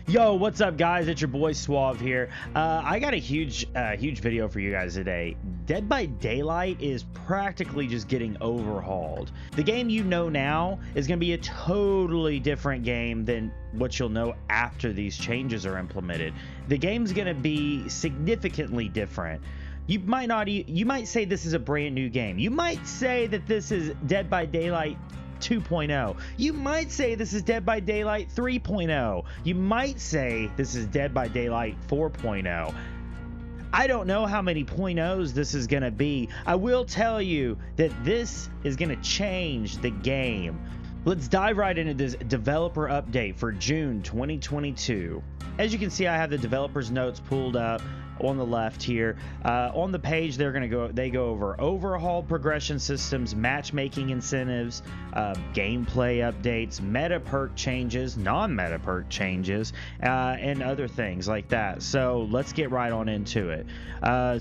Yo, what's up, guys? It's your boy Suave here. I got a huge video for you guys today. Dead by Daylight is practically just getting overhauled. The game you know now is going to be a totally different game than what you'll know after these changes are implemented. The game's going to be significantly different. You might say this is a brand new game. You might say that this is Dead by Daylight 2.0. You might say this is Dead by Daylight 3.0. You might say this is Dead by Daylight 4.0. I don't know how many .0s this is going to be. I will tell you that this is going to change the game. Let's dive right into this developer update for June 2022. As you can see, I have the developer's notes pulled up on the left here. On the page, they go over overhaul progression systems, matchmaking incentives, gameplay updates, meta perk changes, non-meta perk changes, and other things like that. So let's get right on into it.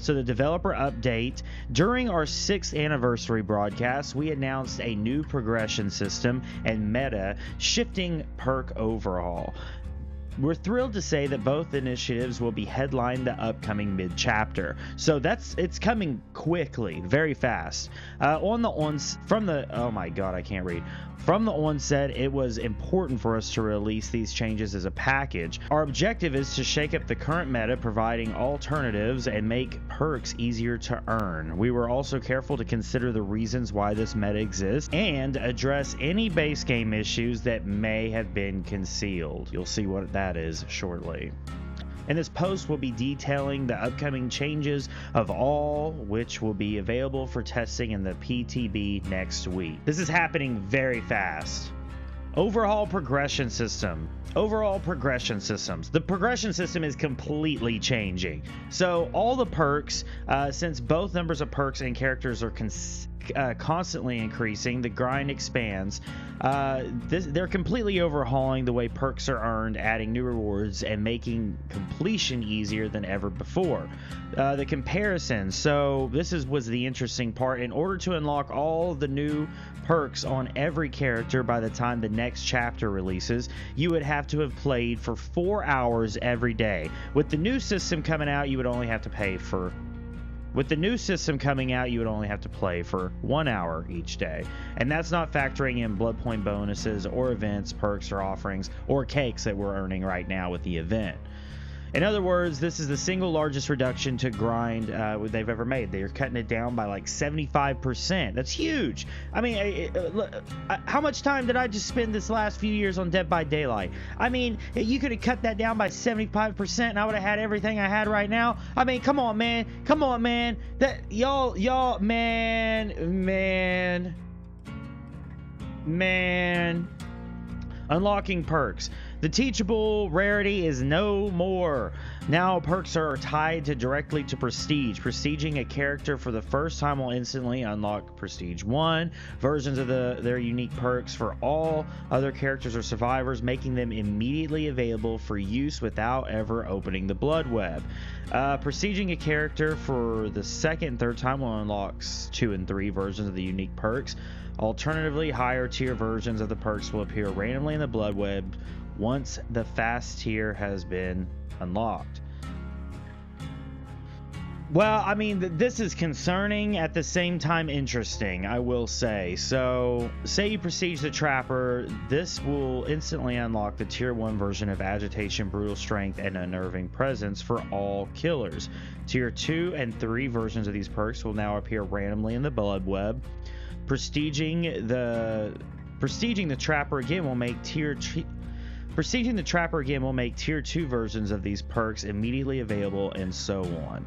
So the developer update: during our 6th anniversary broadcast, we announced a new progression system and meta shifting perk overhaul. We're thrilled to say that both initiatives will be headline the upcoming mid-chapter. So it's coming quickly, very fast. From the onset, it was important for us to release these changes as a package. Our objective is to shake up the current meta, providing alternatives and make perks easier to earn. We were also careful to consider the reasons why this meta exists and address any base game issues that may have been concealed. You'll see what that is shortly. And this post will be detailing the upcoming changes of all, which will be available for testing in the PTB next week. This is happening very fast. Overall progression system. Overall progression systems. The progression system is completely changing. So all the perks, since both numbers of perks and characters are constantly increasing, the grind expands. They're completely overhauling the way perks are earned, adding new rewards and making completion easier than ever before. The comparison. So this was the interesting part. In order to unlock all the new perks on every character by the time the next chapter releases, you would have to have played for 4 hours every day. With the new system coming out, you would only have to play for 1 hour each day. And that's not factoring in blood point bonuses or events, perks or offerings, or cakes that we're earning right now with the event. In other words, this is the single largest reduction to grind they've ever made. They're cutting it down by like 75%. That's huge. I mean, how much time did I just spend this last few years on Dead by Daylight? I mean, you could have cut that down by 75% and I would have had everything I had right now. I mean, come on, man. That y'all, man. Unlocking perks. The teachable rarity is no more. Now perks are tied directly to prestige. Prestiging a character for the first time will instantly unlock Prestige 1 versions of their unique perks for all other characters or survivors, making them immediately available for use without ever opening the blood web. Prestiging a character for the second and third time will unlock 2 and 3 versions of the unique perks. Alternatively, higher tier versions of the perks will appear randomly in the blood web once the fast tier has been unlocked. Well, I mean, this is concerning, at the same time interesting, I will say. So, say you prestige the Trapper, this will instantly unlock the tier 1 version of Agitation, Brutal Strength, and Unnerving Presence for all killers. Tier 2 and 3 versions of these perks will now appear randomly in the blood web. Prestiging the Trapper again will make Tier 2 versions of these perks immediately available, and so on.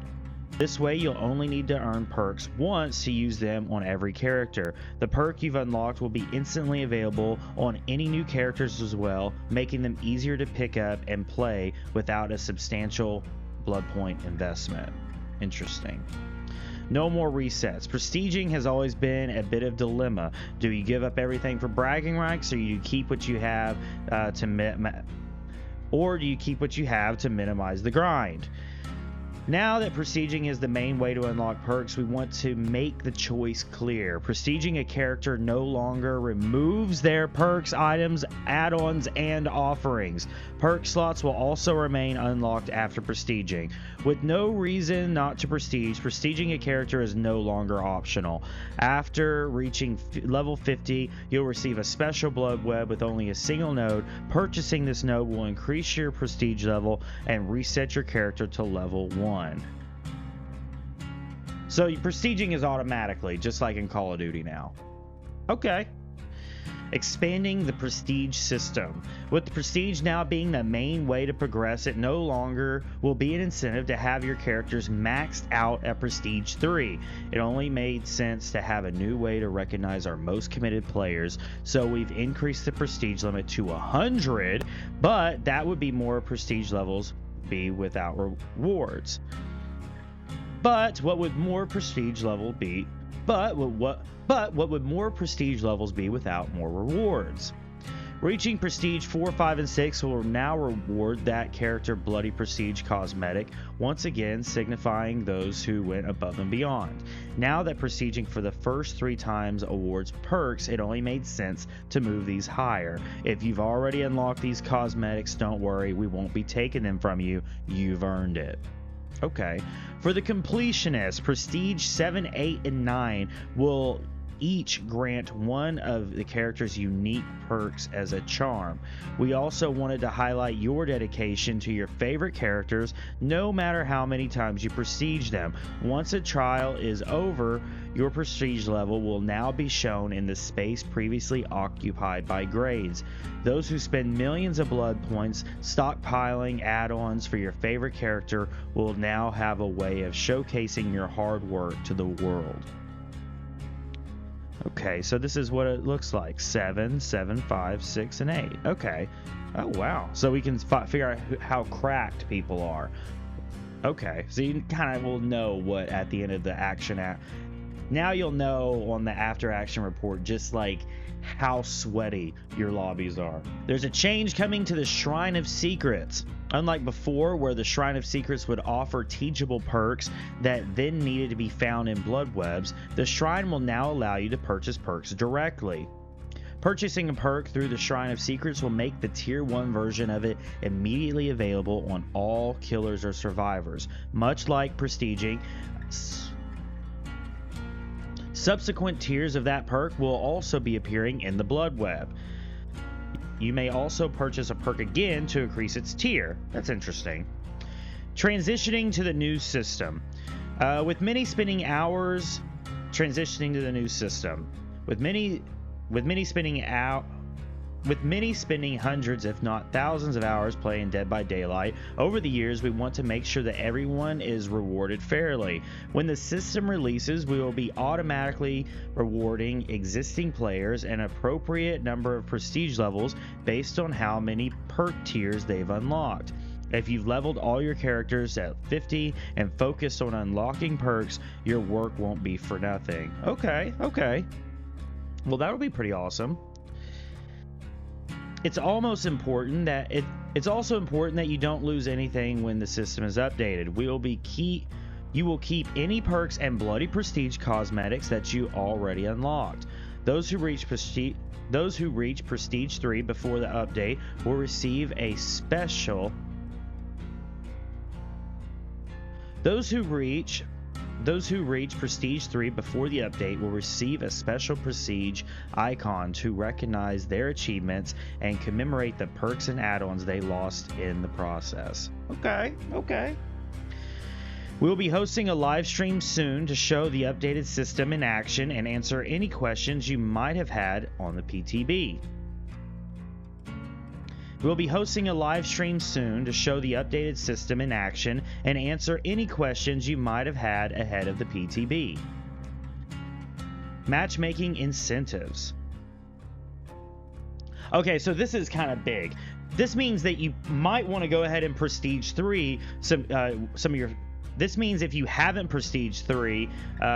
This way, you'll only need to earn perks once to use them on every character. The perk you've unlocked will be instantly available on any new characters as well, making them easier to pick up and play without a substantial blood point investment. Interesting. No more resets. Prestiging has always been a bit of dilemma. Do you give up everything for bragging rights, or do you keep what you have to minimize the grind? Now that prestiging is the main way to unlock perks, we want to make the choice clear. Prestiging a character no longer removes their perks, items, add-ons, and offerings. Perk slots will also remain unlocked after prestiging. With no reason not to prestige, prestiging a character is no longer optional. After reaching level 50, you'll receive a special blood web with only a single node. Purchasing this node will increase your prestige level and reset your character to level 1. So prestiging is automatically, just like in Call of Duty now. Okay. Expanding the prestige system. With the prestige now being the main way to progress, it no longer will be an incentive to have your characters maxed out at prestige 3. It only made sense to have a new way to recognize our most committed players, so we've increased the prestige limit to 100, but that would be more prestige levels be without rewards. But what would more prestige level be? But what would more prestige levels be without more rewards? Reaching prestige 4, 5, and 6 will now reward that character bloody prestige cosmetic, once again signifying those who went above and beyond. Now that prestiging for the first 3 times awards perks, it only made sense to move these higher. If you've already unlocked these cosmetics, don't worry, we won't be taking them from you. You've earned it. Okay. For the completionist, prestige 7, 8, and 9 will each grant one of the character's unique perks as a charm. We also wanted to highlight your dedication to your favorite characters, no matter how many times you prestige them. Once a trial is over, your prestige level will now be shown in the space previously occupied by grades. Those who spend millions of blood points stockpiling add-ons for your favorite character will now have a way of showcasing your hard work to the world. Okay, so this is what it looks like. 7, 7, 5, 6, and 8. Okay. Oh, wow. So we can figure out how cracked people are. Okay, so you kind of will know what at the end of the action now you'll know on the after action report just like how sweaty your lobbies are. There's a change coming to the Shrine of Secrets. Unlike before, where the Shrine of Secrets would offer teachable perks that then needed to be found in blood webs, the shrine will now allow you to purchase perks directly. Purchasing a perk through the Shrine of Secrets will make the Tier 1 version of it immediately available on all killers or survivors. Much like prestiging, subsequent tiers of that perk will also be appearing in the blood web. You may also purchase a perk again to increase its tier. That's interesting. Transitioning to the new system. With many spending hours transitioning to the new system. With many spending hundreds if not thousands of hours playing Dead by Daylight over the years, we want to make sure that everyone is rewarded fairly. When the system releases, we will be automatically rewarding existing players an appropriate number of prestige levels based on how many perk tiers they've unlocked. If you've leveled all your characters at 50 and focused on unlocking perks, your work won't be for nothing. Okay. Well, that'll be pretty awesome. It's also important that you don't lose anything when the system is updated. You will keep any perks and bloody prestige cosmetics that you already unlocked. Those who reach prestige 3 before the update will receive a special. Those who reach Prestige 3 before the update will receive a special prestige icon to recognize their achievements and commemorate the perks and add-ons they lost in the process. Okay. We'll be hosting a live stream soon to show the updated system in action and answer any questions you might have had on the PTB. We'll be hosting a live stream soon to show the updated system in action and answer any questions you might have had ahead of the PTB. Matchmaking incentives. Okay, so this is kind of big. This means that you might want to go ahead and Prestige 3 some of your. This means if you haven't Prestige 3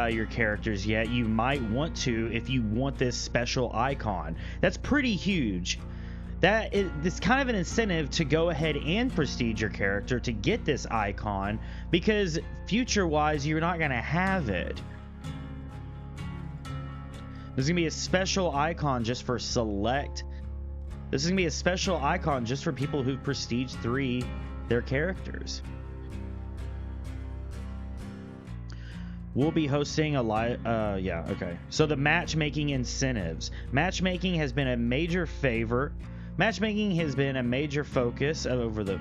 your characters yet, you might want to if you want this special icon. That's pretty huge. It's kind of an incentive to go ahead and prestige your character to get this icon, because future-wise, you're not going to have it. There's going to be a special icon just for select. This is going to be a special icon just for people who've prestige 3 their characters. We'll be hosting a live, yeah, okay. So the matchmaking incentives. Matchmaking has been a major focus over the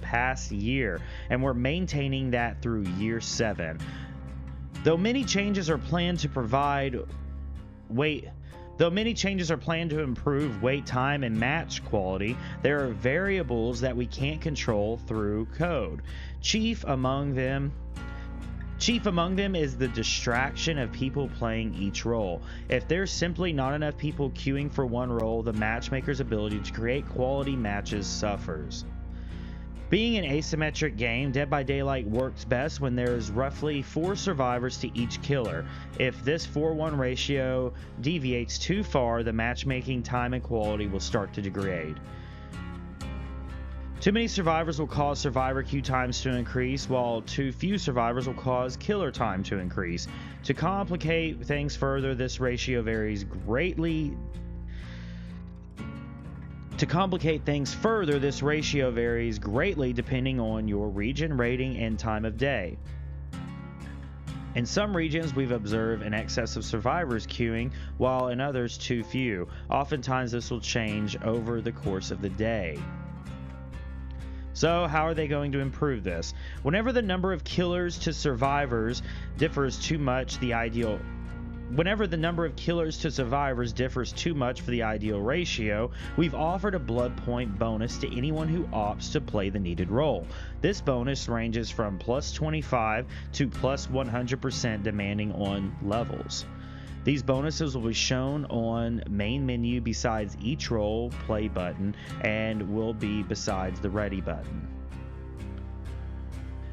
past year, and we're maintaining that through year 7. Though many changes are planned to improve wait time and match quality, there are variables that we can't control through code. Chief among them is the distraction of people playing each role. If there's simply not enough people queuing for one role, the matchmaker's ability to create quality matches suffers. Being an asymmetric game, Dead by Daylight works best when there's roughly 4 survivors to each killer. If this 4-1 ratio deviates too far, the matchmaking time and quality will start to degrade. Too many survivors will cause survivor queue times to increase, while too few survivors will cause killer time to increase. To complicate things further, this ratio varies greatly. Depending on your region, rating, and time of day. In some regions, we've observed an excess of survivors queuing, while in others, too few. Oftentimes, this will change over the course of the day. So, how are they going to improve this? Whenever the number of killers to survivors differs too much for the ideal ratio, we've offered a blood point bonus to anyone who opts to play the needed role. This bonus ranges from +25 to +100% depending on levels. These bonuses will be shown on main menu besides each role play button, and will be besides the ready button.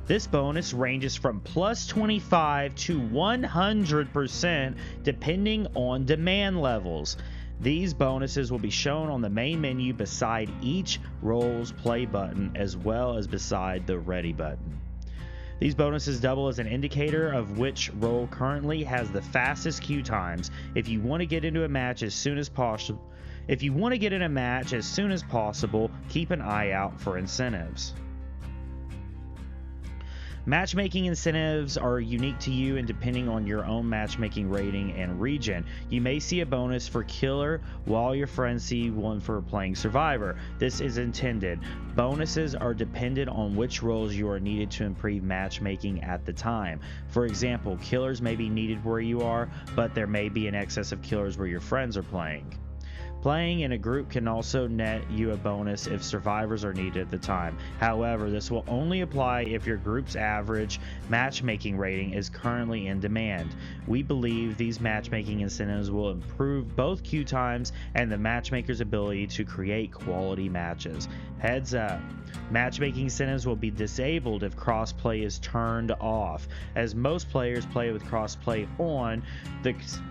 This bonus ranges from +25 to 100% depending on demand levels. These bonuses will be shown on the main menu beside each role's play button, as well as beside the ready button. These bonuses double as an indicator of which role currently has the fastest queue times. If you want to get into a match as soon as possible, keep an eye out for incentives. Matchmaking incentives are unique to you and depending on your own matchmaking rating and region. You may see a bonus for killer while your friends see one for playing survivor. This is intended. Bonuses are dependent on which roles you are needed to improve matchmaking at the time. For example, killers may be needed where you are, but there may be an excess of killers where your friends are playing. Playing in a group can also net you a bonus if survivors are needed at the time. However, this will only apply if your group's average matchmaking rating is currently in demand. We believe these matchmaking incentives will improve both queue times and the matchmaker's ability to create quality matches. Heads up, matchmaking incentives will be disabled if crossplay is turned off. As most players play with crossplay on,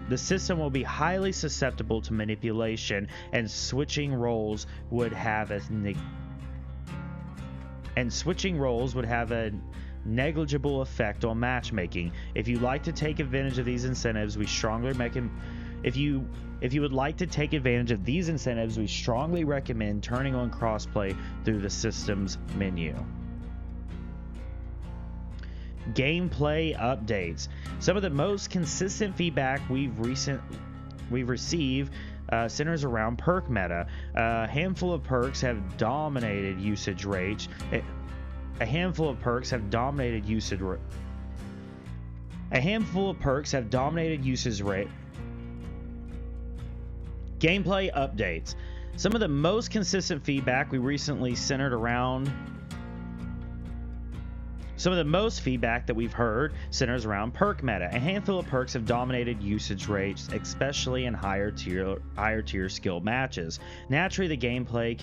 the system will be highly susceptible to manipulation, and switching roles would have a negligible effect on matchmaking. If you'd like to take advantage of these incentives, we strongly recommend turning on crossplay through the system's menu. Gameplay updates. Some of the most consistent feedback we've received centers around perk meta. A handful of perks have dominated usage rates. Gameplay updates. Some of the most consistent feedback we recently centered around. Some of the most feedback that we've heard centers around perk meta. A handful of perks have dominated usage rates, especially in higher tier skill matches. Naturally, the gameplay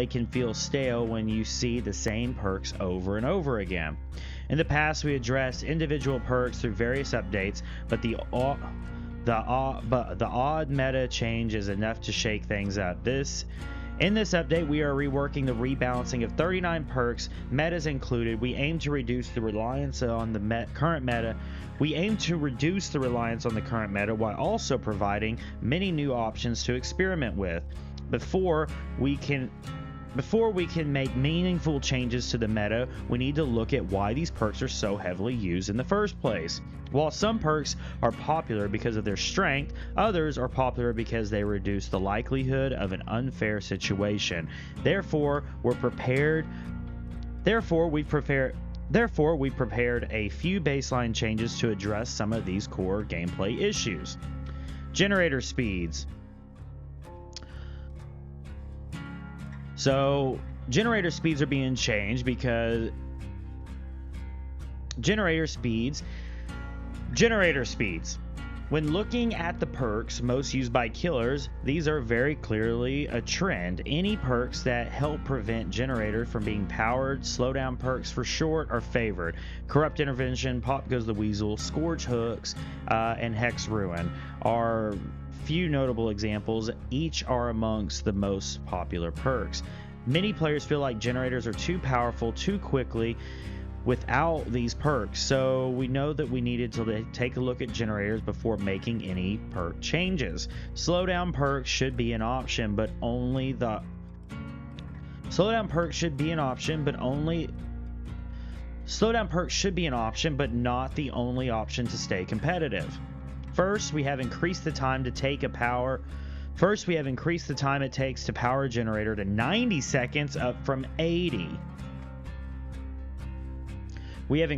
can feel stale when you see the same perks over and over again. In the past, we addressed individual perks through various updates, but but the odd meta change is enough to shake things up. In this update, we are reworking the rebalancing of 39 perks, metas included. We aim to reduce the reliance on the current meta. We aim to reduce the reliance on the current meta while also providing many new options to experiment with. Before we can make meaningful changes to the meta, we need to look at why these perks are so heavily used in the first place. While some perks are popular because of their strength, others are popular because they reduce the likelihood of an unfair situation. Therefore, we prepared a few baseline changes to address some of these core gameplay issues. Generator speeds. So generator speeds are being changed because generator speeds. When looking at the perks most used by killers, these are very clearly a trend. Any perks that help prevent generator from being powered, slowdown perks for short, are favored. Corrupt Intervention, Pop Goes the Weasel, Scourge Hooks, and Hex Ruin are few notable examples. Each are amongst the most popular perks. Many players feel like generators are too powerful too quickly without these perks, so we know that we needed to take a look at generators before making any perk changes. Slowdown perks should be an option, but only the slowdown perks should be an option, but only slowdown perks should be an option, but not the only option to stay competitive. First, we have increased the time it takes to power a generator to 90 seconds, up from 80. We have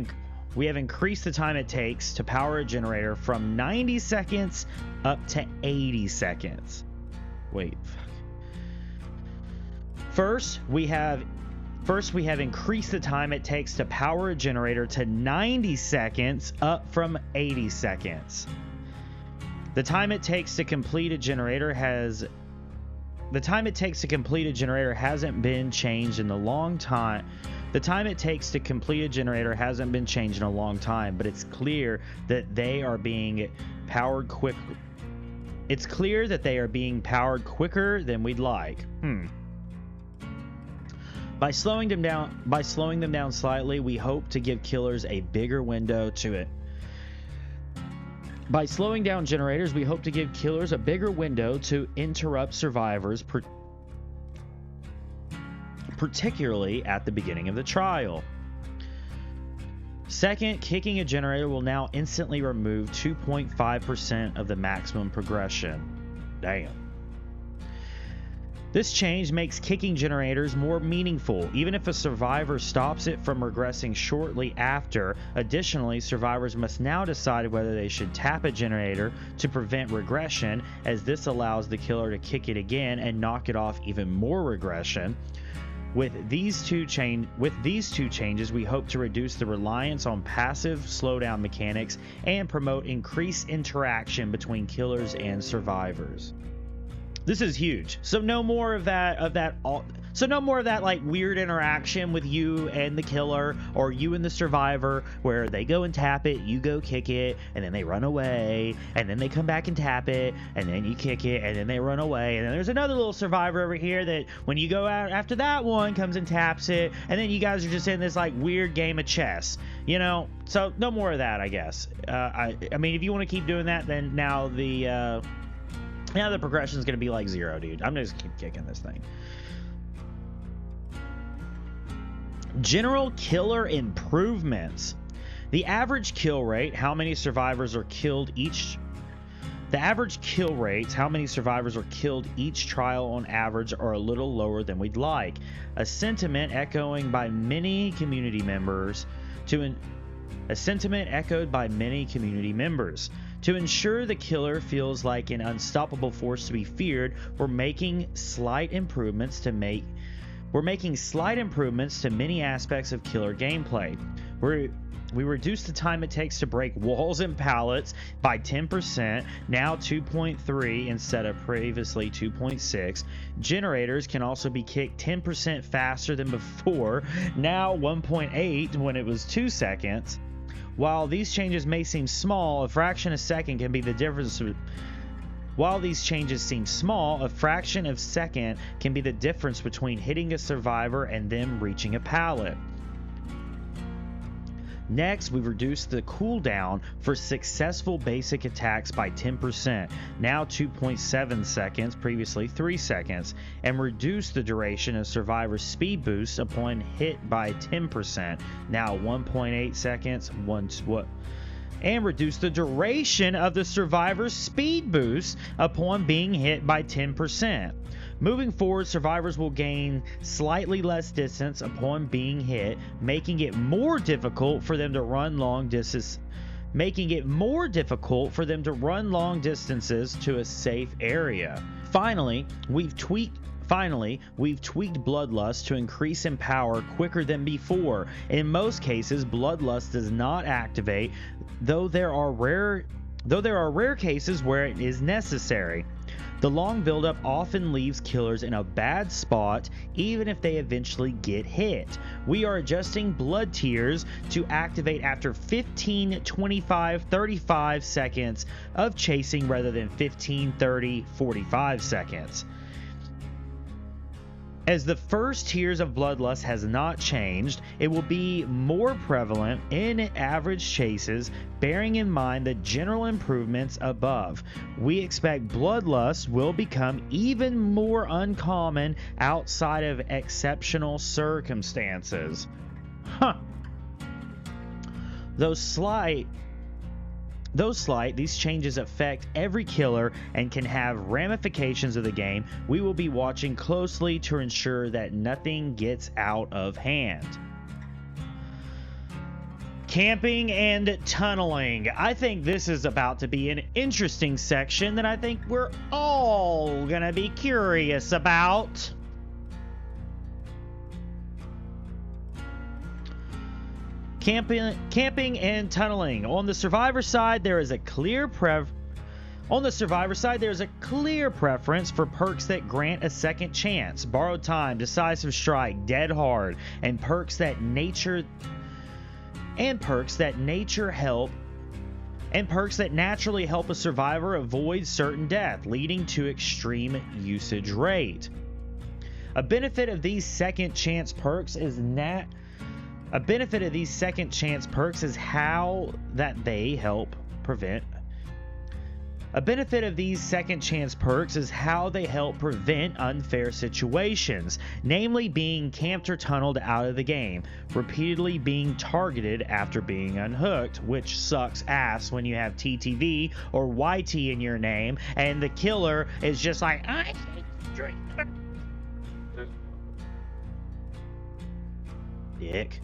increased the time it takes to power a generator from 90 seconds up to 80 seconds. Wait. First, we have increased the time it takes to power a generator to 90 seconds, up from 80 seconds. The time it takes to complete a generator hasn't been changed in a long time. The time it takes to complete a generator hasn't been changed in a long time, but it's clear that they are being powered quick. It's clear that they are being powered quicker than we'd like. By slowing them down slightly, we hope to give killers a bigger window to it. By slowing down generators, we hope to give killers a bigger window to interrupt survivors, particularly at the beginning of the trial. Second, kicking a generator will now instantly remove 2.5% of the maximum progression. Damn. This change makes kicking generators more meaningful, even if a survivor stops it from regressing shortly after. Additionally, survivors must now decide whether they should tap a generator to prevent regression, as this allows the killer to kick it again and knock it off even more regression. With these two changes, we hope to reduce the reliance on passive slowdown mechanics and promote increased interaction between killers and survivors. This is huge. So no more of that like weird interaction with you and the killer, or you and the survivor, where they go and tap it, you go kick it, and then they run away, and then they come back and tap it, and then you kick it, and then they run away, and then there's another little survivor over here that when you go out after that one comes and taps it, and then you guys are just in this like weird game of chess, you know? So no more of that, I guess. I mean, if you want to keep doing that, then now the progression is going to be like 0, dude. I'm just keep kicking this thing. General killer improvements. The average kill rate, how many survivors are killed each trial on average, are a little lower than we'd like. A sentiment echoed by many community members. To ensure the killer feels like an unstoppable force to be feared, we're making slight improvements to many aspects of killer gameplay. We reduced the time it takes to break walls and pallets by 10%, now 2.3 instead of previously 2.6. Generators can also be kicked 10% faster than before, now 1.8 when it was 2 seconds. While these changes may seem small, a fraction of a second can be the difference. While these changes seem small, a fraction of a second can be the difference between hitting a survivor and them reaching a pallet. Next, we've reduced the cooldown for successful basic attacks by 10%, now 2.7 seconds, previously 3 seconds, and reduced the duration of survivor speed boosts upon hit by 10%, now 1.8 seconds, and reduce the duration of the survivor's speed boost upon being hit by 10%. Moving forward, survivors will gain slightly less distance upon being hit, making it more difficult for them to run long distances to a safe area. Finally, we've tweaked Bloodlust to increase in power quicker than before. In most cases, Bloodlust does not activate, though there are rare cases where it is necessary. The long buildup often leaves killers in a bad spot, even if they eventually get hit. We are adjusting blood tiers to activate after 15, 25, 35 seconds of chasing rather than 15, 30, 45 seconds. As the first tiers of Bloodlust has not changed, it will be more prevalent in average chases, bearing in mind the general improvements above. We expect Bloodlust will become even more uncommon outside of exceptional circumstances. Though slight, these changes affect every killer and can have ramifications of the game. We will be watching closely to ensure that nothing gets out of hand. Camping and tunneling. I think this is about to be an interesting section that I think we're all gonna be curious about. Camping and tunneling. On the survivor side, there is a clear preference for perks that grant a second chance, borrowed time, decisive strike, dead hard, and perks that naturally help a survivor avoid certain death, leading to extreme usage rate. A benefit of these second chance perks is how they help prevent unfair situations, namely being camped or tunneled out of the game, repeatedly being targeted after being unhooked, which sucks ass when you have TTV or YT in your name and the killer is just like, I hate street. Dick.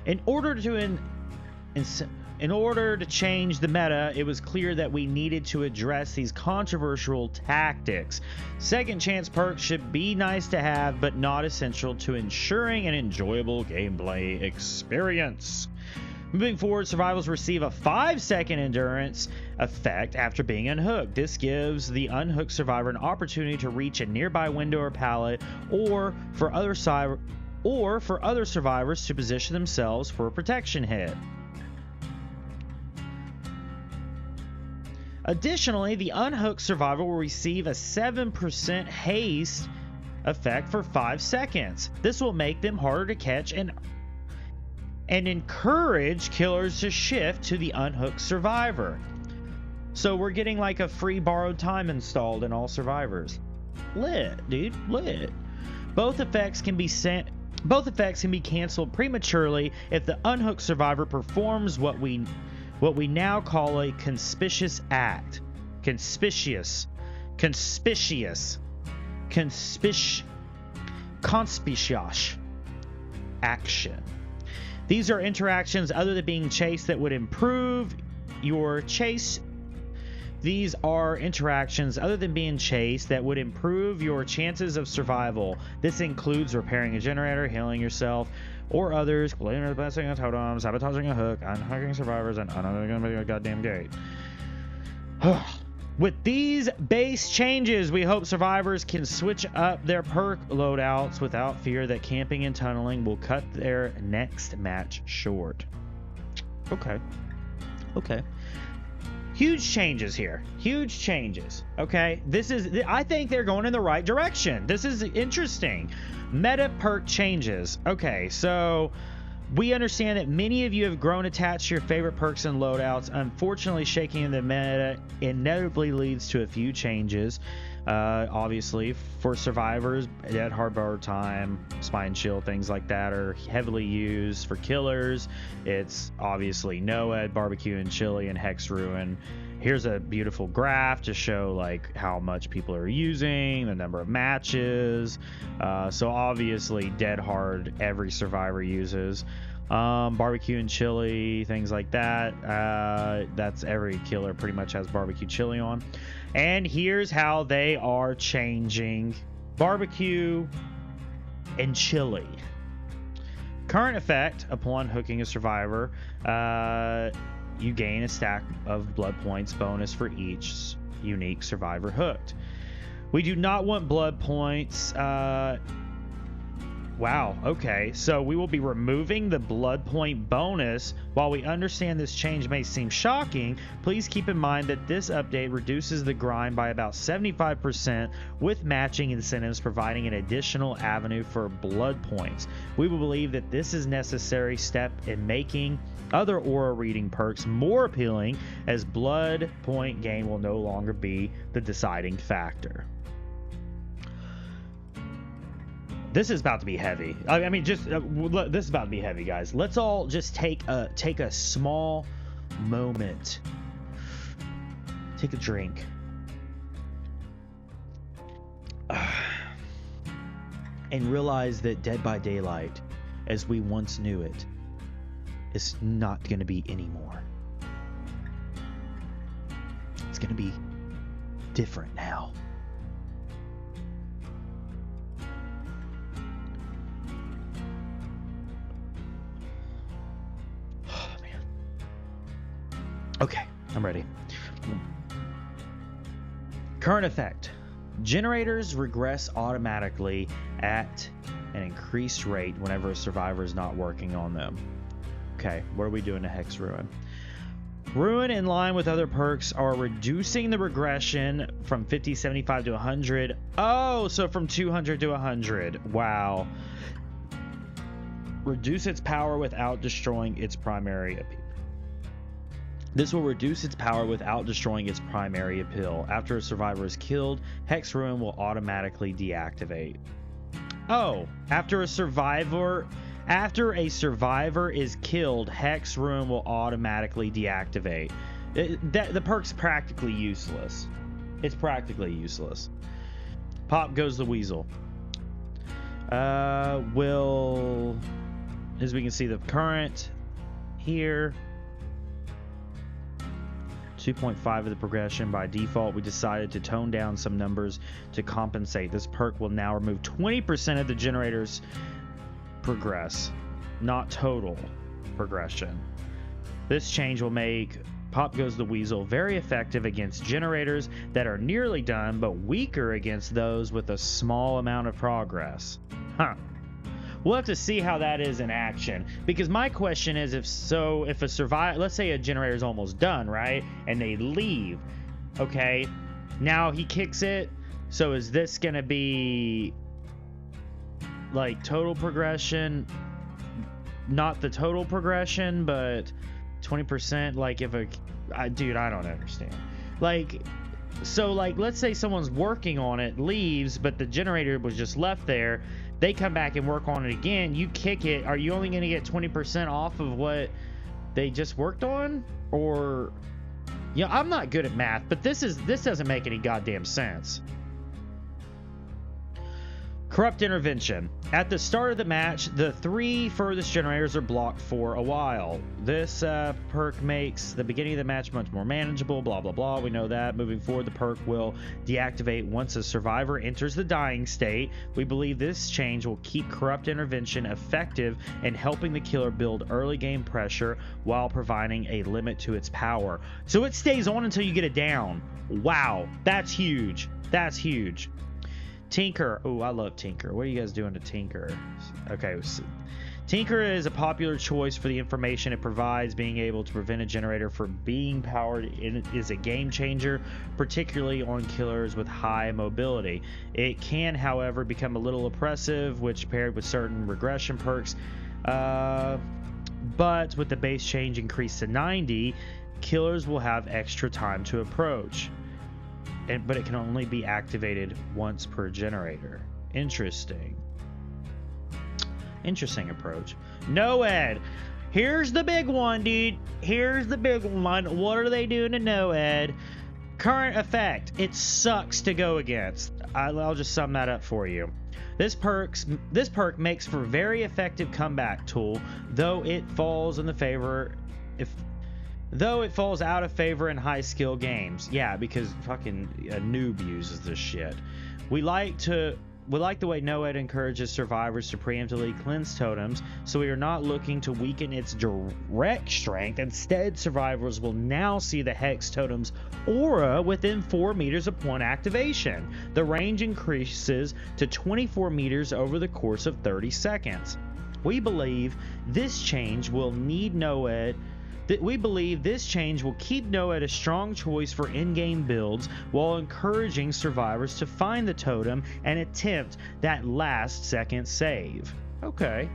In order to change the meta, it was clear that we needed to address these controversial tactics. Second chance perks should be nice to have, but not essential to ensuring an enjoyable gameplay experience. Moving forward, survivors receive a 5-second endurance effect after being unhooked. This gives the unhooked survivor an opportunity to reach a nearby window or pallet, or for other survivors to position themselves for a protection hit. Additionally, the unhooked survivor will receive a 7% haste effect for 5 seconds. This will make them harder to catch and encourage killers to shift to the unhooked survivor. So we're getting like a free borrowed time installed in all survivors. Lit, dude, lit. Both effects can be canceled prematurely if the unhooked survivor performs what we now call a conspicuous act. Conspicuous action. These are interactions other than being chased that would improve your chase. These are interactions other than being chased that would improve your chances of survival. This includes repairing a generator, healing yourself or others, blasting a totem, sabotaging a hook, unhooking survivors, and unhooking a goddamn gate. With these base changes, we hope survivors can switch up their perk loadouts without fear that camping and tunneling will cut their next match short. Okay. Okay. Huge changes here. Huge changes. Okay. I think they're going in the right direction. This is interesting. Meta perk changes. Okay. So we understand that many of you have grown attached to your favorite perks and loadouts. Unfortunately, shaking the meta inevitably leads to a few changes. Obviously, for survivors, Dead Hard Bar Time, Spine Chill, things like that are heavily used. For killers, it's obviously NOED, Barbecue and Chili, and Hex Ruin. Here's a beautiful graph to show like how much people are using, the number of matches. So obviously Dead Hard every survivor uses. Barbecue and Chili, things like that. That's every killer pretty much has Barbecue Chili on. And here's how they are changing Barbecue and Chili. Current effect: upon hooking a survivor, you gain a stack of blood points bonus for each unique survivor hooked. We do not want blood points. Wow, okay. So we will be removing the blood point bonus. While we understand this change may seem shocking, please keep in mind that this update reduces the grind by about 75% with matching incentives, providing an additional avenue for blood points. We will believe that this is a necessary step in making other aura reading perks more appealing, as blood point gain will no longer be the deciding factor. This is about to be heavy. I mean, just this is about to be heavy, guys. Let's all just take a small moment. Take a drink. And realize that Dead by Daylight, as we once knew it, is not going to be anymore. It's going to be different now. Okay, I'm ready. Current effect. Generators regress automatically at an increased rate whenever a survivor is not working on them. Okay, what are we doing to Hex Ruin? Ruin, in line with other perks, are reducing the regression from 50, 75 to 100. Oh, so from 200 to 100. Wow. Reduce its power without destroying its primary appeal. This will reduce its power without destroying its primary appeal. After a survivor is killed, Hex Ruin will automatically deactivate. Oh, after a survivor is killed, Hex Ruin will automatically deactivate. The perk's practically useless. It's practically useless. Pop goes the weasel. As we can see, the current here, 2.5 of the progression. By default, we decided to tone down some numbers to compensate. This perk will now remove 20% of the generators progress, not total progression. This change will make Pop Goes the Weasel very effective against generators that are nearly done, but weaker against those with a small amount of progress. Huh. We'll have to see how that is in action, because my question is, if a survivor, let's say a generator is almost done, right, and they leave, okay, now he kicks it, so is this gonna be like total progression, not the total progression, but 20%? Like, if dude, I don't understand. Like, so like, let's say someone's working on it, leaves, but the generator was just left there. They come back and work on it again. You kick it. Are you only going to get 20% off of what they just worked on? Or, you know, I'm not good at math, but this doesn't make any goddamn sense. Corrupt Intervention. At the start of the match, the 3 furthest generators are blocked for a while. This perk makes the beginning of the match much more manageable, blah, blah, blah. We know that. Moving forward, the perk will deactivate once a survivor enters the dying state. We believe this change will keep Corrupt Intervention effective in helping the killer build early game pressure while providing a limit to its power. So it stays on until you get it down. Wow, that's huge. That's huge. Tinker. Oh, I love Tinker. What are you guys doing to Tinker? Okay, so Tinker is a popular choice for the information it provides. Being able to prevent a generator from being powered is a game changer, particularly on killers with high mobility. It can, however, become a little oppressive, which paired with certain regression perks. But with the base change increased to 90, killers will have extra time to approach. But it can only be activated once per generator. Interesting approach. NOED. Here's the big one, dude. Here's the big one. What are they doing to NOED? Current effect. It sucks to go against. I'll just sum that up for you. This perk makes for a very effective comeback tool, though it falls out of favor in high skill games. Yeah, because fucking a noob uses this shit. We like the way NOED encourages survivors to preemptively cleanse totems, so we are not looking to weaken its direct strength. Instead, survivors will now see the Hex totem's aura within 4 meters upon activation. The range increases to 24 meters over the course of 30 seconds. We believe this change will keep NOED a strong choice for in-game builds while encouraging survivors to find the totem and attempt that last second save. Okay.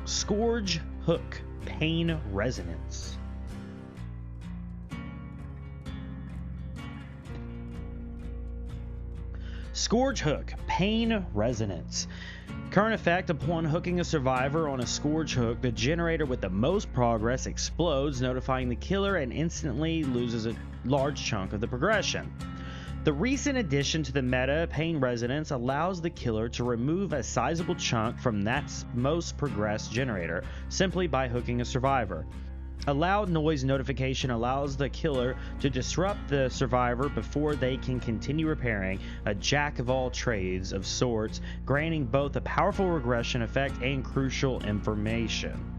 Scourge Hook, Pain Resonance. Scourge Hook, Pain Resonance. Current effect: upon hooking a survivor on a Scourge Hook, the generator with the most progress explodes, notifying the killer, and instantly loses a large chunk of the progression. The recent addition to the meta, Pain Resonance, allows the killer to remove a sizable chunk from that most progressed generator simply by hooking a survivor. A loud noise notification allows the killer to disrupt the survivor before they can continue repairing, a jack of all trades of sorts, granting both a powerful regression effect and crucial information.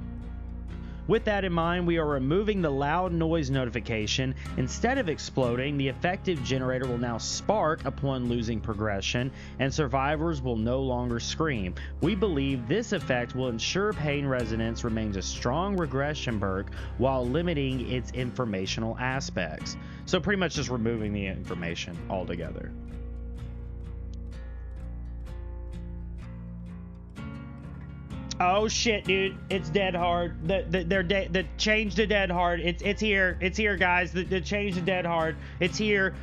With that in mind, we are removing the loud noise notification. Instead of exploding, the effective generator will now spark upon losing progression, and survivors will no longer scream. We believe this effect will ensure Pain Resonance remains a strong regression perk while limiting its informational aspects. So pretty much just removing the information altogether. Oh shit, dude! It's dead hard. The change to dead hard. It's here. It's here, guys. The change to dead hard. It's here.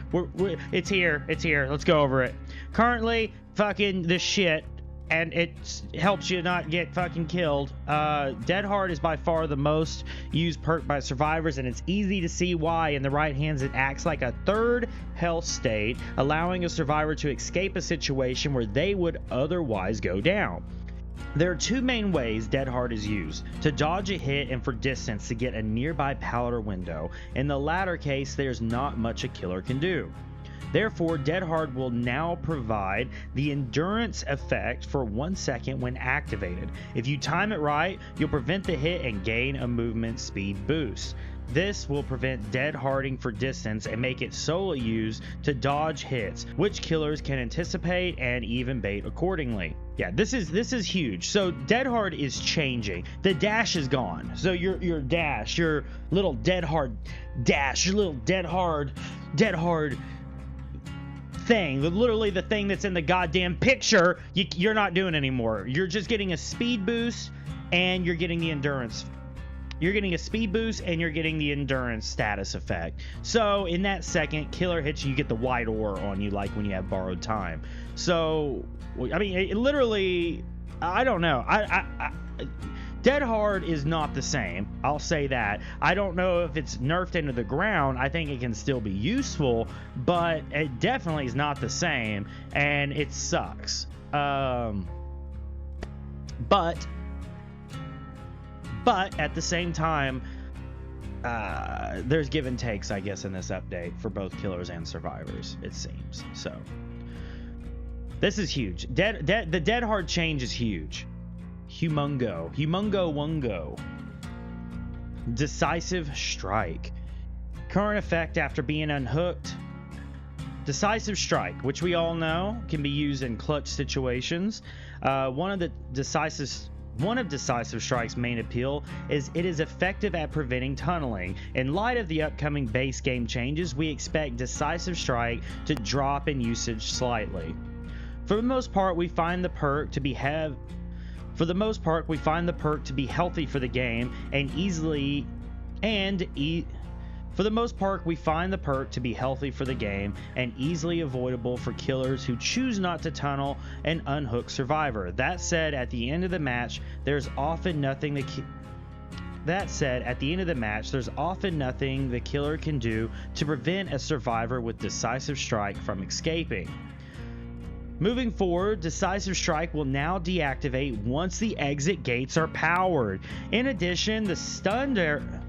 It's here. It's here. Let's go over it. Currently, fucking the shit, and it helps you not get fucking killed. Dead hard is by far the most used perk by survivors, and it's easy to see why. In the right hands, it acts like a third health state, allowing a survivor to escape a situation where they would otherwise go down. There are two main ways Dead Hard is used: to dodge a hit and for distance to get a nearby pallet or window. In the latter case, there's not much a killer can do. Therefore, Dead Hard will now provide the endurance effect for 1 second when activated. If you time it right, you'll prevent the hit and gain a movement speed boost. This will prevent dead harding for distance and make it solely used to dodge hits, which killers can anticipate and even bait accordingly. Yeah, this is huge. So dead hard is changing. The dash is gone. So your dash, your little dead hard dash, your little dead hard thing, literally the thing that's in the goddamn picture, you're not doing anymore. You're just getting a speed boost and you're getting the endurance. You're getting a speed boost and you're getting the endurance status effect. So in that second, killer hits you get the white ore on you, like when you have borrowed time. So I mean, it literally, I don't know. Dead hard is not the same. I'll say that. I don't know if it's nerfed into the ground. I think it can still be useful, but it definitely is not the same, and it sucks. But at the same time, there's give and takes, I guess, in this update for both killers and survivors, it seems. So this is huge. The dead hard change is huge. Humongo. Decisive Strike. Current effect after being unhooked. Decisive strike, which we all know can be used in clutch situations. One of Decisive Strike's main appeal is it is effective at preventing tunneling. In light of the upcoming base game changes, we expect Decisive Strike to drop in usage slightly. For the most part, we find the perk to be healthy for the game and easily avoidable for killers who choose not to tunnel and unhook survivor. That said, at the end of the match, there's often nothing the killer can do to prevent a survivor with Decisive Strike from escaping. Moving forward, Decisive Strike will now deactivate once the exit gates are powered. In addition, the stun duration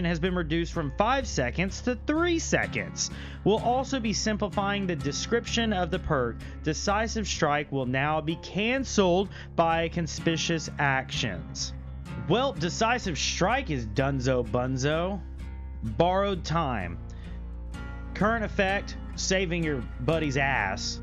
has been reduced from 5 seconds to 3 seconds. We'll also be simplifying the description of the perk. Decisive Strike will now be cancelled by conspicuous actions. Well, Decisive Strike is dunzo bunzo. Borrowed time. Current effect, saving your buddy's ass.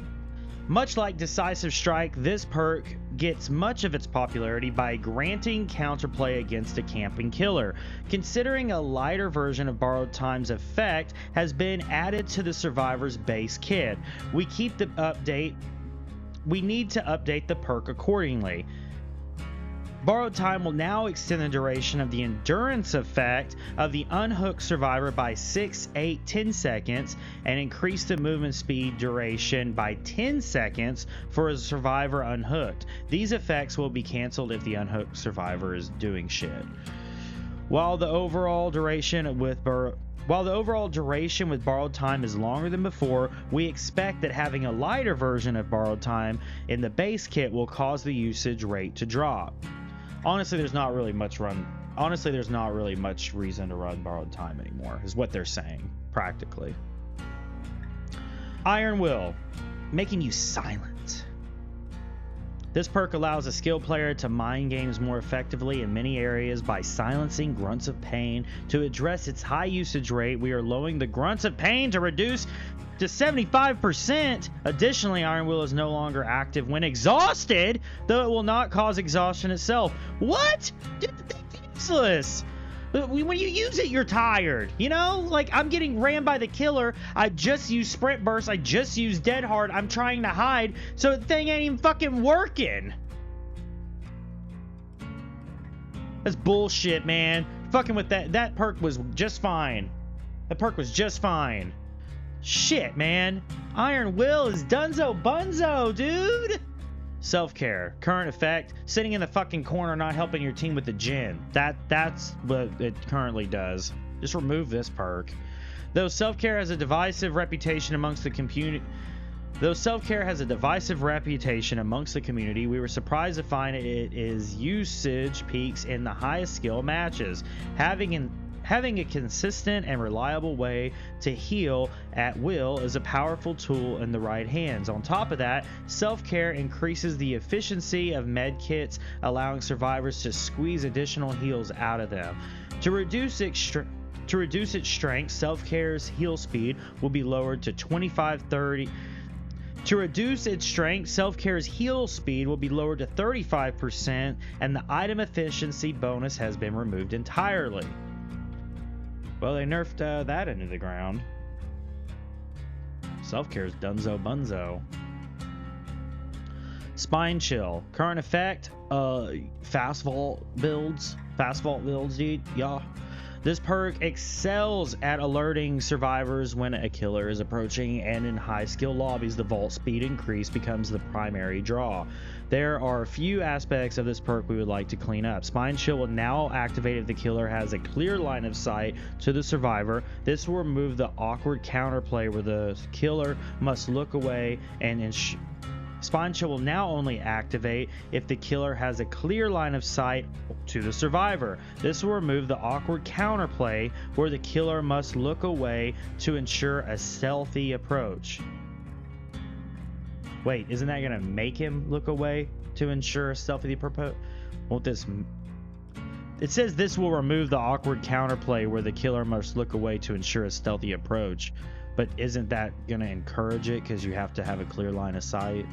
Much like Decisive Strike, this perk gets much of its popularity by granting counterplay against a camping killer. Considering a lighter version of Borrowed Time's effect has been added to the survivor's base kit, we need to update the perk accordingly. Borrowed Time will now extend the duration of the endurance effect of the unhooked survivor by 6, 8, 10 seconds and increase the movement speed duration by 10 seconds for a survivor unhooked. These effects will be cancelled if the unhooked survivor is doing shit. While the overall duration with Borrowed Time is longer than before, we expect that having a lighter version of Borrowed Time in the base kit will cause the usage rate to drop. Honestly, there's not really much reason to run Borrowed Time anymore, is what they're saying, practically. Iron Will, making you silent. This perk allows a skilled player to mind games more effectively in many areas by silencing grunts of pain. To address its high usage rate, we are lowering the grunts of pain to reduce to 75%. Additionally, Iron Will is no longer active when exhausted, though it will not cause exhaustion itself. What? Dude, that's useless. When you use it, you're tired. You know, like I'm getting rammed by the killer. I just use Sprint Burst. I just use Dead Hard. I'm trying to hide, so the thing ain't even fucking working. That's bullshit, man. Fucking with that perk was just fine. That perk was just fine. Shit, man. Iron Will is dunzo bunzo, dude. Self-care. Current effect, sitting in the fucking corner not helping your team with the gin. That's what it currently does. Just remove this perk. Though self-care has a divisive reputation amongst the community, we were surprised to find its usage peaks in the highest skill matches. Having a consistent and reliable way to heal at will is a powerful tool in the right hands. On top of that, self-care increases the efficiency of med kits, allowing survivors to squeeze additional heals out of them. To reduce its strength, self-care's heal speed will be lowered to 25-30. To reduce its strength, self-care's heal speed will be lowered to 35%, and the item efficiency bonus has been removed entirely. Well, they nerfed that into the ground. Self-care's dunzo bunzo. Spine Chill. Current effect, fast vault builds, dude. Yeah. This perk excels at alerting survivors when a killer is approaching, and in high skill lobbies, the vault speed increase becomes the primary draw. There are a few aspects of this perk we would like to clean up. Spine Chill will now activate if the killer has a clear line of sight to the survivor. This will remove the awkward counterplay where the killer must look away, and Spine Chill will now only activate if the killer has a clear line of sight to the survivor. This will remove the awkward counterplay where the killer must look away to ensure a stealthy approach. Wait, isn't that going to make him look away to ensure a stealthy approach? Won't this... It says this will remove the awkward counterplay where the killer must look away to ensure a stealthy approach. But isn't that going to encourage it because you have to have a clear line of sight?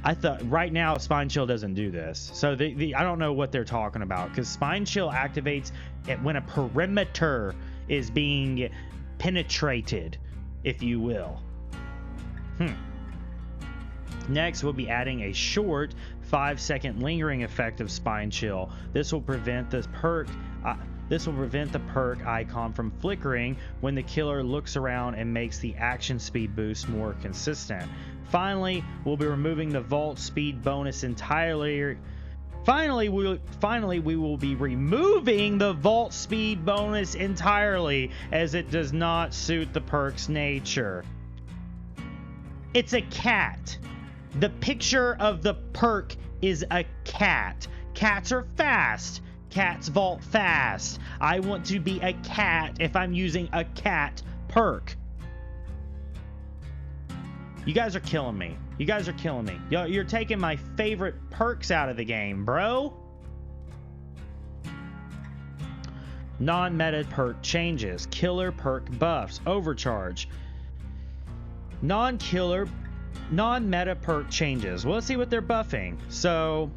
I thought right now Spine Chill doesn't do this. So I don't know what they're talking about, because Spine Chill activates when a perimeter is being penetrated, if you will. Next, we'll be adding a short 5-second lingering effect of Spine Chill. This will prevent the perk icon from flickering when the killer looks around and makes the action speed boost more consistent. Finally, we'll be removing the vault speed bonus entirely. Finally, we will be removing the vault speed bonus entirely, as it does not suit the perk's nature. It's a cat. The picture of the perk is a cat. Cats are fast. Cats vault fast. I want to be a cat if I'm using a cat perk. You guys are killing me. You guys are killing me. You're taking my favorite perks out of the game, bro. Non-meta perk changes. Killer perk buffs. Overcharge. Non-meta perk changes. Well, let's see what they're buffing. So,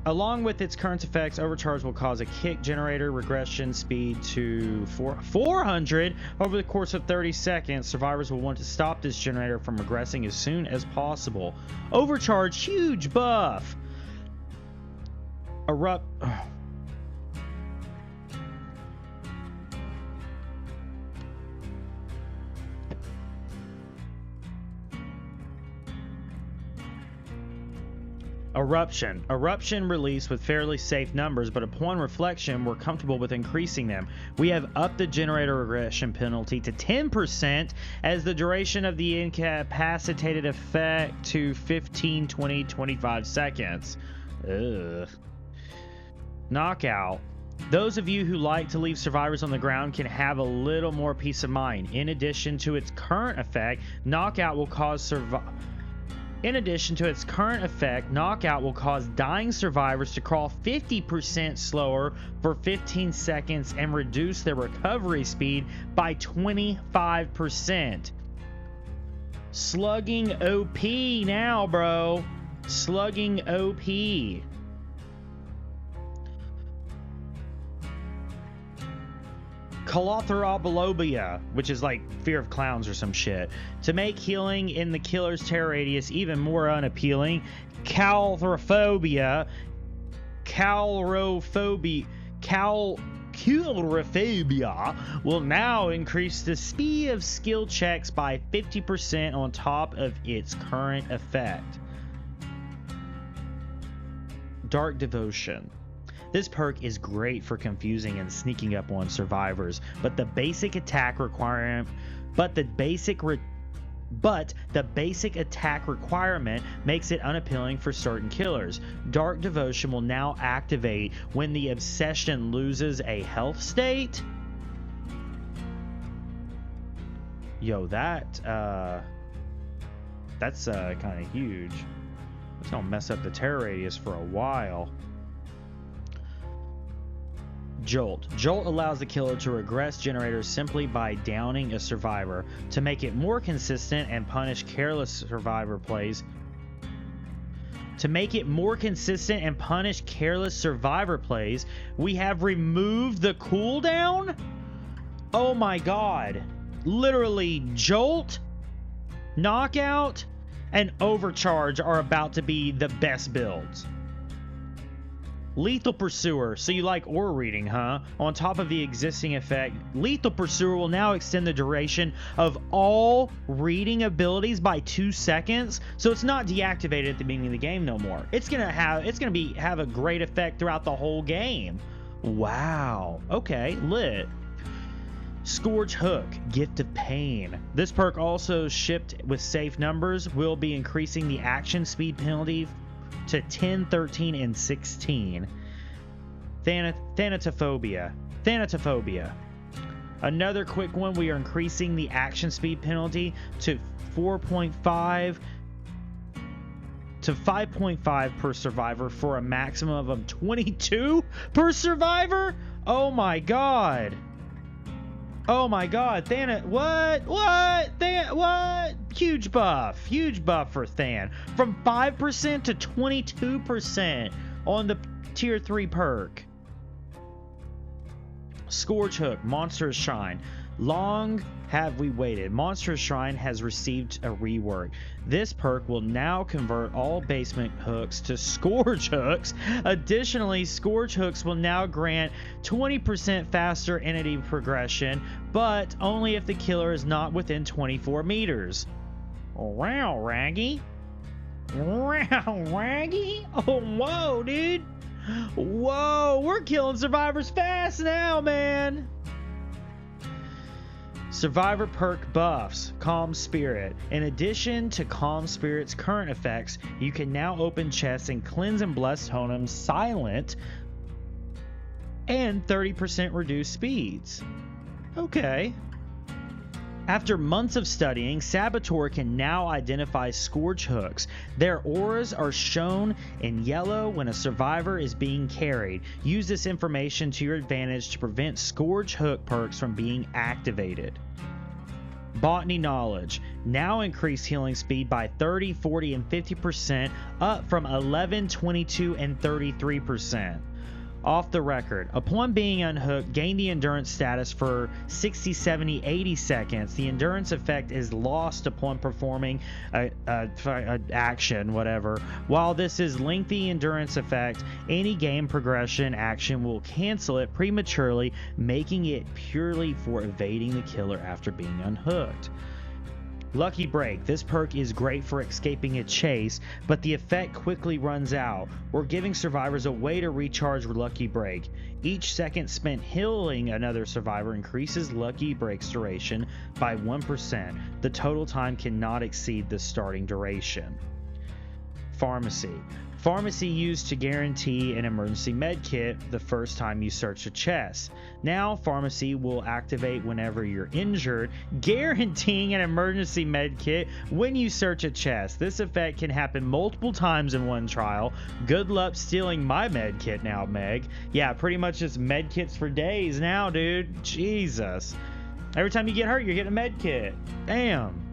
along with its current effects, Overcharge will cause a kick generator regression speed to 400 over the course of 30 seconds. Survivors will want to stop this generator from regressing as soon as possible. Overcharge, huge buff. Eruption release with fairly safe numbers, but upon reflection, we're comfortable with increasing them. We have upped the generator regression penalty to 10% as the duration of the incapacitated effect to 15, 20, 25 seconds. Ugh. Knockout. Those of you who like to leave survivors on the ground can have a little more peace of mind. In addition to its current effect, Knockout will cause dying survivors to crawl 50% slower for 15 seconds and reduce their recovery speed by 25%. Slugging OP now, bro. Slugging OP. Calothrobulobia, which is like fear of clowns or some shit. To make healing in the killer's terror radius even more unappealing, calrophobia will now increase the speed of skill checks by 50% on top of its current effect. Dark Devotion. This perk is great for confusing and sneaking up on survivors, but the basic attack requirement makes it unappealing for certain killers. Dark Devotion will now activate when the obsession loses a health state. Yo, that's kind of huge. It's gonna mess up the terror radius for a while. Jolt. Jolt allows the killer to regress generators simply by downing a survivor. To make it more consistent and punish careless survivor plays, we have removed the cooldown? Oh my god. Literally, Jolt, Knockout, and Overcharge are about to be the best builds. Lethal Pursuer, so you like aura reading, huh? On top of the existing effect, Lethal Pursuer will now extend the duration of all reading abilities by 2 seconds, so it's not deactivated at the beginning of the game no more. It's gonna have a great effect throughout the whole game. Wow. Okay, lit. Scourge Hook, Gift of Pain. This perk, also shipped with safe numbers, will be increasing the action speed penalty to 10, 13, and 16. Thanatophobia. Another quick one, we are increasing the action speed penalty to 4.5 to 5.5 per survivor for a maximum of 22 per survivor. Oh my god. Oh my god, Than, what? Huge buff for Than. From 5% to 22% on the tier 3 perk. Scourge Hook, Monster's Shrine. Long have we waited. Monster's Shrine has received a rework. This perk will now convert all basement hooks to Scourge Hooks. Additionally, Scourge Hooks will now grant 20% faster entity progression, but only if the killer is not within 24 meters. Wow, Raggy. Wow, Raggy. Oh, whoa, dude. Whoa, we're killing survivors fast now, man. Survivor perk buffs. Calm Spirit. In addition to Calm Spirit's current effects, you can now open chests and cleanse and bless totems silent and 30% reduced speeds. Okay. After months of studying, Saboteur can now identify Scourge Hooks. Their auras are shown in yellow when a survivor is being carried. Use this information to your advantage to prevent Scourge Hook perks from being activated. Botany Knowledge. Now increase healing speed by 30, 40, and 50%, up from 11, 22, and 33%. Off the record. Upon being unhooked, gain the endurance status for 60, 70, 80 seconds. The endurance effect is lost upon performing a action, whatever. While this is lengthy endurance effect, any game progression action will cancel it prematurely, making it purely for evading the killer after being unhooked. Lucky Break. This perk is great for escaping a chase, but the effect quickly runs out. We're giving survivors a way to recharge Lucky Break. Each second spent healing another survivor increases Lucky Break's duration by 1%. The total time cannot exceed the starting duration. Pharmacy. Pharmacy used to guarantee an emergency med kit the first time you search a chest. Now Pharmacy will activate whenever you're injured, guaranteeing an emergency med kit when you search a chest. This effect can happen multiple times in one trial. Good luck stealing my med kit now, Meg. Yeah, pretty much just med kits for days now, dude. Jesus. Every time you get hurt, you're getting a med kit. Damn.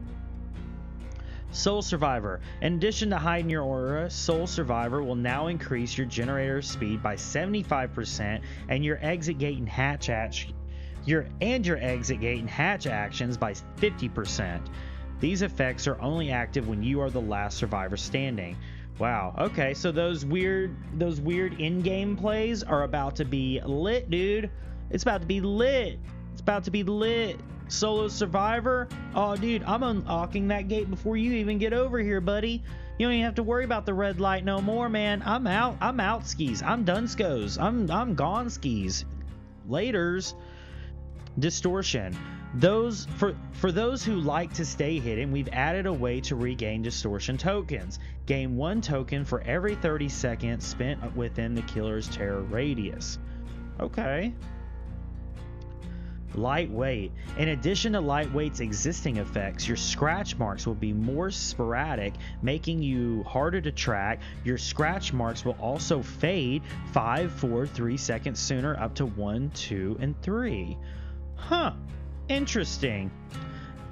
Soul Survivor. In addition to hiding your aura, Soul Survivor will now increase your generator speed by 75% and your exit gate and hatch actions by 50%. These effects are only active when you are the last survivor standing. Wow. Okay, so those weird in-game plays are about to be lit, dude. It's about to be lit. It's about to be lit. Solo Survivor. Oh, dude, I'm unlocking that gate before you even get over here, buddy. You don't even have to worry about the red light no more, man. I'm out skis. I'm done skos. I'm gone skis. Laters. Distortion. For those who like to stay hidden, we've added a way to regain distortion tokens. Gain 1 token for every 30 seconds spent within the killer's terror radius. Okay. Lightweight. In addition to Lightweight's existing effects, your scratch marks will be more sporadic, making you harder to track. Your scratch marks will also fade 5, 4, 3 seconds sooner, up to 1, 2, and 3. Huh. Interesting.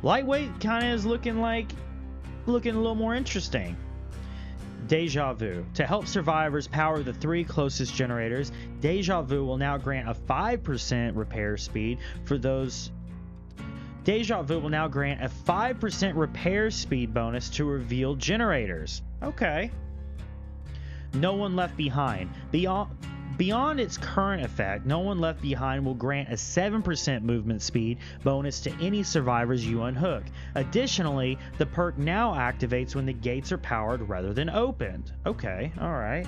Lightweight kind of is looking a little more interesting. Deja Vu. To help survivors power the 3 closest generators, Deja Vu will now grant a 5% repair speed for those. Deja Vu will now grant a 5% repair speed bonus to revealed generators. Okay. No One Left Behind. Beyond its current effect, No One Left Behind will grant a 7% movement speed bonus to any survivors you unhook. Additionally, the perk now activates when the gates are powered rather than opened. Okay, alright.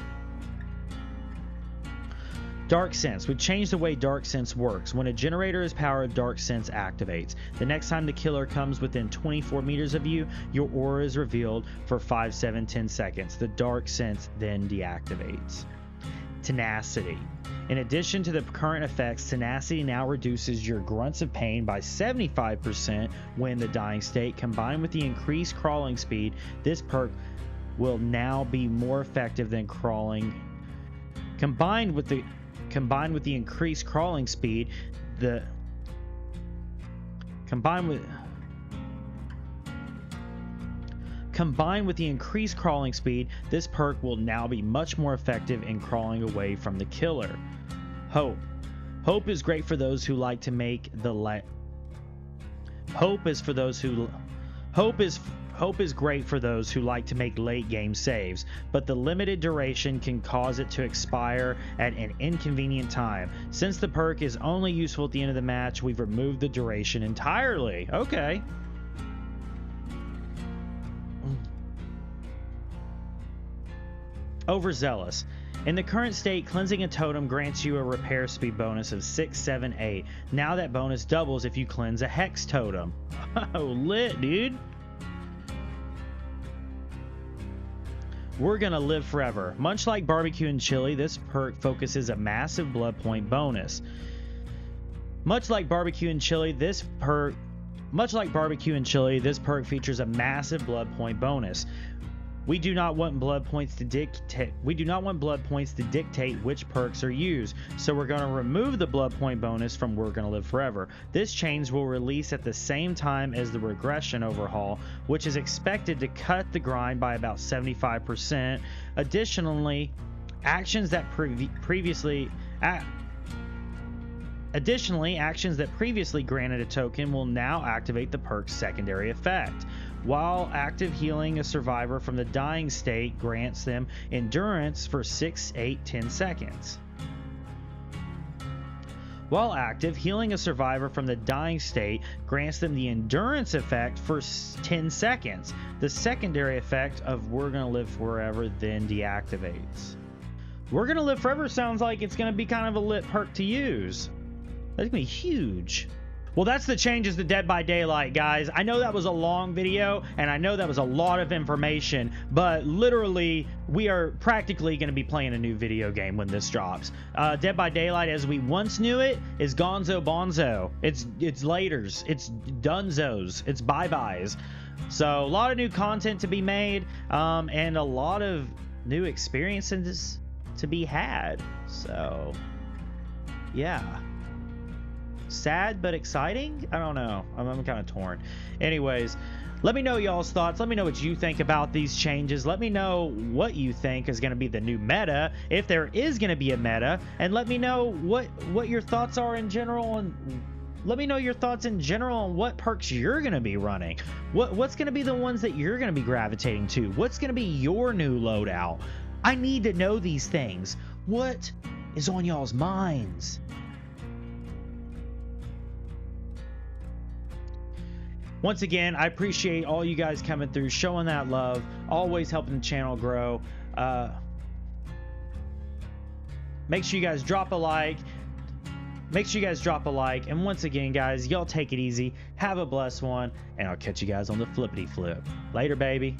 Dark Sense. We've changed the way Dark Sense works. When a generator is powered, Dark Sense activates. The next time the killer comes within 24 meters of you, your aura is revealed for 5, 7, 10 seconds. The Dark Sense then deactivates. Tenacity. In addition to the current effects, Tenacity now reduces your grunts of pain by 75% when the dying state. Combined with the increased crawling speed, this perk will now be more effective than crawling. Combined with the increased crawling speed, Combined with the increased crawling speed, this perk will now be much more effective in crawling away from the killer. Hope. Hope is great for those who like to make the Hope is great for those who like to make late game saves, but the limited duration can cause it to expire at an inconvenient time. Since the perk is only useful at the end of the match, we've removed the duration entirely. Okay. Overzealous. In the current state, cleansing a totem grants you a repair speed bonus of 6, 7, 8. Now that bonus doubles if you cleanse a hex totem. Oh, lit, dude. We're gonna live forever. Much like barbecue and chili, this perk focuses a massive blood point bonus. Much like barbecue and chili, this perk features a massive blood point bonus. We do not want blood points to dictate which perks are used, so we're going to remove the blood point bonus from We're Gonna Live Forever. This change will release at the same time as the regression overhaul, which is expected to cut the grind by about 75%. Additionally, actions that previously granted a token will now activate the perk's secondary effect. While active, healing a survivor from the dying state grants them endurance for 6, 8, 10 seconds. While active, healing a survivor from the dying state grants them the endurance effect for 10 seconds. The secondary effect of We're Gonna Live Forever then deactivates. We're Gonna Live Forever sounds like it's gonna be kind of a lit perk to use. That's gonna be huge. Well, that's the changes to Dead by Daylight, guys. I know that was a long video, and I know that was a lot of information, but literally, we are practically going to be playing a new video game when this drops. Dead by Daylight, as we once knew it, is gonzo bonzo. It's laters. It's dunzos. It's bye-byes. So, a lot of new content to be made, and a lot of new experiences to be had. So, yeah. Sad but exciting? I don't know. I'm kind of torn. Anyways, let me know y'all's thoughts. Let me know what you think about these changes. Let me know what you think is going to be the new meta, if there is going to be a meta, and let me know what your thoughts are in general, and let me know your thoughts in general on what perks you're going to be running. What's going to be the ones that you're going to be gravitating to? What's going to be your new loadout? I need to know these things. What is on y'all's minds? Once again, I appreciate all you guys coming through, showing that love, always helping the channel grow. Make sure you guys drop a like. And once again, guys, y'all take it easy. Have a blessed one, and I'll catch you guys on the flippity flip. Later, baby.